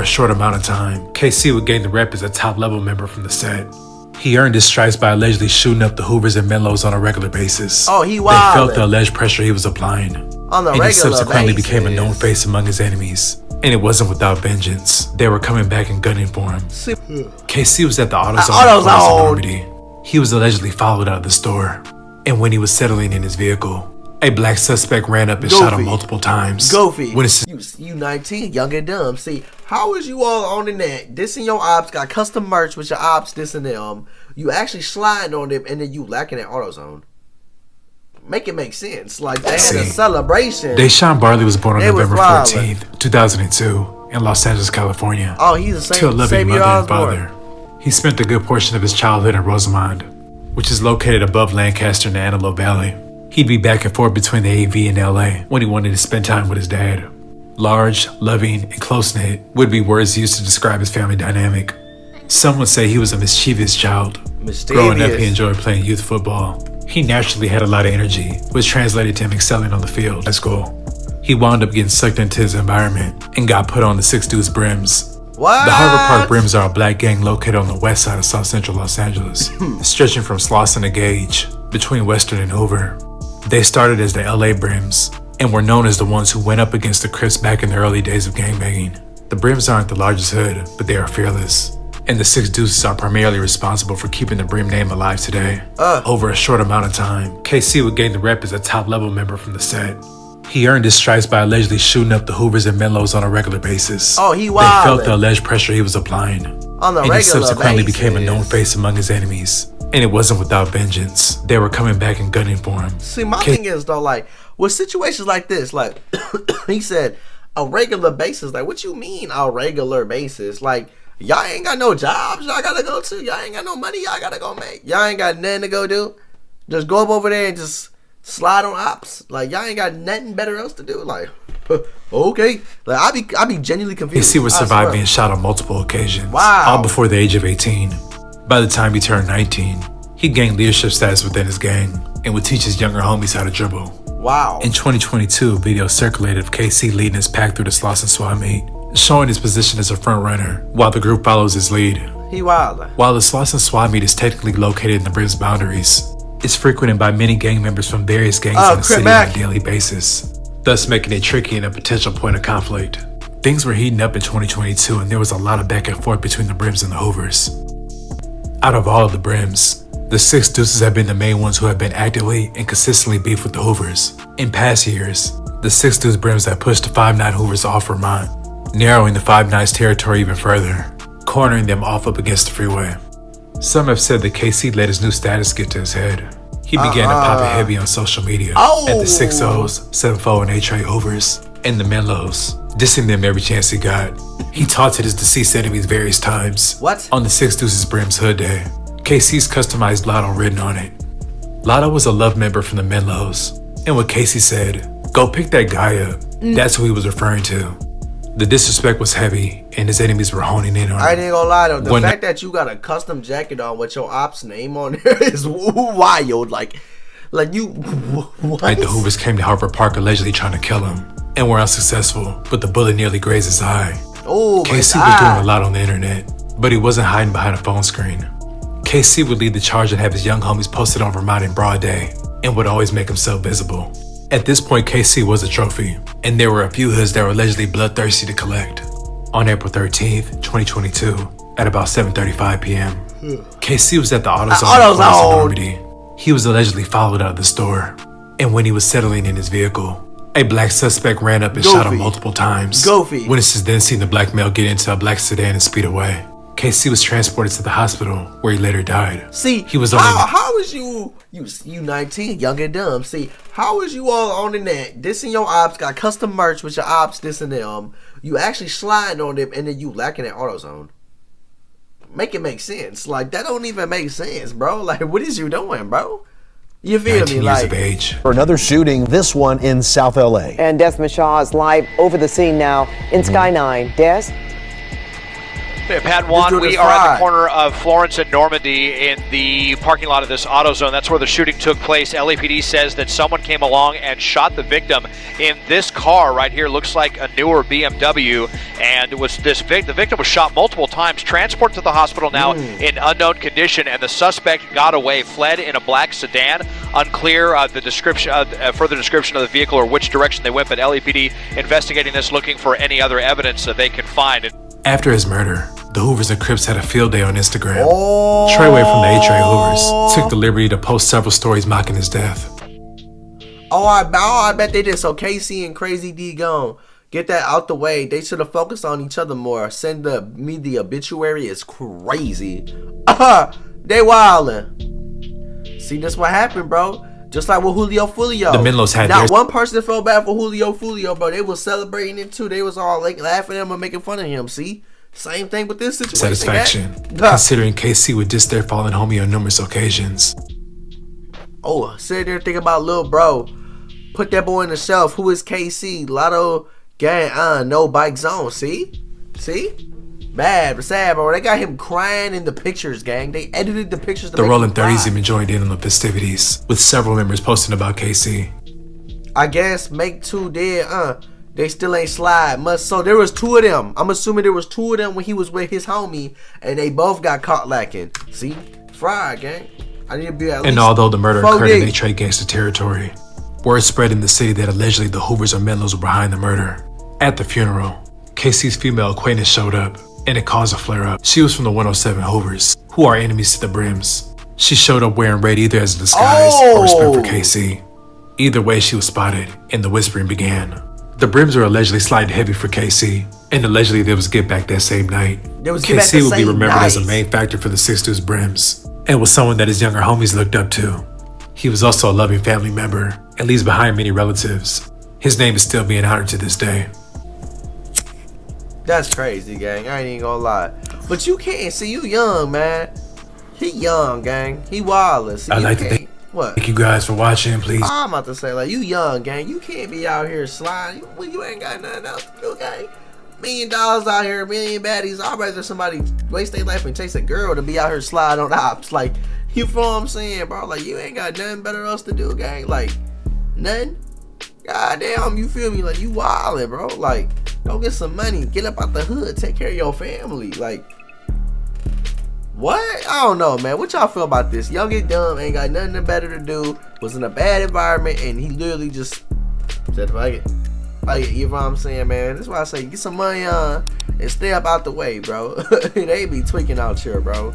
a short amount of time, KC would gain the rep as a top-level member from the set. He earned his stripes by allegedly shooting up the Hoovers and Menlos on a regular basis. Oh, he They wild. felt the alleged pressure he was applying. On the and regular he subsequently basis. became a known face among his enemies. And it wasn't without vengeance. They were coming back and gunning for him. KC was at the AutoZone in Normandy. He was allegedly followed out of the store. And when he was settling in his vehicle, a black suspect ran up and shot him multiple times. You 19, young and dumb. See, how is you all on the net dissing your ops, got custom merch with your ops dissing them, you actually sliding on them, and then you lacking at AutoZone? Make it make sense. Like, they had a celebration. Deshaun Barley was born on November 14th, 2002 in Los Angeles, California. Oh, he's the same. To a loving mother and father. He spent a good portion of his childhood in Rosamond, which is located above Lancaster in the Antelope Valley. He'd be back and forth between the AV and LA when he wanted to spend time with his dad. Large, loving, and close-knit would be words used to describe his family dynamic. Some would say he was a mischievous child. Growing up, he enjoyed playing youth football. He naturally had a lot of energy, which translated to him excelling on the field at school. He wound up getting sucked into his environment and got put on the Six Deuce Brims. What? The Harvard Park Brims are a black gang located on the west side of South Central Los Angeles, stretching from Slauson to Gage, between Western and Hoover. They started as the LA Brims and were known as the ones who went up against the Crips back in the early days of gangbanging. The Brims aren't the largest hood, but they are fearless. And the Six Deuces are primarily responsible for keeping the Brim name alive today. Over a short amount of time, KC would gain the rep as a top-level member from the set. He earned his stripes by allegedly shooting up the Hoovers and Menlos on a regular basis. Oh, he wild. They felt the alleged pressure he was applying. On the and regular he subsequently basis. became a known face among his enemies. And it wasn't without vengeance. They were coming back and gunning for him. See, my thing is, though, like, with situations like this, like, he said, a regular basis. Like, what you mean, a regular basis? Like, y'all ain't got no jobs y'all gotta go to. Y'all ain't got no money y'all gotta go make. Y'all ain't got nothing to go do. Just go up over there and just slide on ops. Like, y'all ain't got nothing better else to do. Like, okay. Like, I be genuinely confused. KC would survive being shot on multiple occasions. Wow. All before the age of 18. By the time he turned 19, he gained leadership status within his gang and would teach his younger homies how to dribble. Wow. In 2022, video circulated of KC leading his pack through the Slauson swap meet, showing his position as a front runner while the group follows his lead. He wild. While the Slauson swap meet is technically located in the Brim's boundaries, it's frequented by many gang members from various gangs in the city on a daily basis, thus making it tricky and a potential point of conflict. Things were heating up in 2022 and there was a lot of back and forth between the Brims and the Hoovers. Out of all of the Brims, the Six Deuces have been the main ones who have been actively and consistently beefed with the Hoovers. In past years, the Six Deuce Brims have pushed the 5'9" Hoovers off Vermont, narrowing the 5'9's territory even further, cornering them off up against the freeway. Some have said that KC let his new status get to his head. He began to pop it heavy on social media at the 6-0s, 7-4 and 8-tray Hoovers, and the Menlos, dissing them every chance he got. He taunted his deceased enemies various times. What? On the Six Deuces Brim's hood day, KC's customized Lotto written on it. Lotto was a love member from the Menlos, and what Casey said, "Go pick that guy up," that's who he was referring to. The disrespect was heavy, and his enemies were honing in on him. I ain't gonna lie though, the fact that you got a custom jacket on with your ops name on there is wild. Like you, what? Like the Hoovers came to Harvard Park allegedly trying to kill him, and were unsuccessful, but the bullet nearly grazed his eye. Oh, KC was doing a lot on the internet, but he wasn't hiding behind a phone screen. KC would lead the charge and have his young homies posted on Vermont in broad day, and would always make himself visible. At this point, KC was a trophy, and there were a few hoods that were allegedly bloodthirsty to collect. On April 13th, 2022, at about 7:35 p.m., KC was at the AutoZone in Normandy. He was allegedly followed out of the store, and when he was settling in his vehicle, a black suspect ran up and shot him multiple times. Witnesses then seen the black male get into a black sedan and speed away. KC was transported to the hospital, where he later died. See, he was only how is you 19, young and dumb. See, how is you all on the net dissing your ops, got custom merch with your ops dissing them, you actually sliding on them, and then you lacking at AutoZone? Make it make sense. Like, that don't even make sense, bro. Like, what is you doing, bro? You feel me? Like, years of age. For another shooting, this one in South LA. And Des Michaud is live over the scene now in Sky 9. Des? Pat Juan, we are at the corner of Florence and Normandy in the parking lot of this AutoZone. That's where the shooting took place. LAPD says that someone came along and shot the victim in this car right here. Looks like a newer BMW, and it was the victim was shot multiple times, transported to the hospital now in unknown condition, and the suspect got away, fled in a black sedan. Unclear the description, further description of the vehicle or which direction they went, but LAPD investigating this, looking for any other evidence that they can find. After his murder, the Hoovers and Crips had a field day on Instagram. Treyway from the A-Tray Hoovers took the liberty to post several stories mocking his death. I bet they did. So KC and Crazy D gone. Get that out the way. They should have focused on each other more. Send me the obituary is crazy. They wildin'. See, that's what happened, bro. Just like with Julio Fulio. The Menlos had not one person felt bad for Julio Fulio, bro. They was celebrating it too. They was all like laughing at him and making fun of him. See? Same thing with this situation. Satisfaction. Considering KC would diss their fallen homie on numerous occasions. Sit there thinking about little bro. Put that boy in the shelf. Who is KC? Lotto gang, no bike zone. See? Bad, but sad, bro. They got him crying in the pictures, gang. They edited the pictures to the make Rolling him cry. 30s even joined in on the festivities, with several members posting about KC. I guess Make 2 did, they still ain't slide much. So there was 2 of them. I'm assuming there was 2 of them when he was with his homie, and they both got caught lacking. See? Fried, gang. I need to be at least. And although the murder occurred in days. A-Tray gangster territory, word spread in the city that allegedly the Hoovers or Menlos were behind the murder. At the funeral, KC's female acquaintance showed up, and it caused a flare-up. She was from the 107 Hoovers, who are enemies to the Brims. She showed up wearing red either as a disguise or respect for KC. Either way, she was spotted, and the whispering began. The Brims were allegedly sliding heavy for KC, and allegedly there was get back that same night. KC would be remembered as a main factor for the 6'2's Brims, and was someone that his younger homies looked up to. He was also a loving family member, and leaves behind many relatives. His name is still being honored to this day. That's crazy, gang. I ain't even gonna lie. But you can't. See, you young, man. He young, gang. He wildin'. I'd like to thank you guys for watching, please. I'm about to say, like, you young, gang. You can't be out here sliding. You ain't got nothing else to do, gang. $1 million out here, million baddies. I'd rather somebody waste their life and chase a girl to be out here sliding on ops. Like, you feel what I'm saying, bro? Like, you ain't got nothing better else to do, gang. Like, nothing. Goddamn, you feel me? Like, you wildin', bro. Like, go get some money. Get up out the hood. Take care of your family. Like, what? I don't know, man. What y'all feel about this? Young and dumb, ain't got nothing better to do. Was in a bad environment, and he literally just said, fuck it. You know what I'm saying, man? That's why I say get some money on and stay up out the way, bro. They be tweaking out here, bro.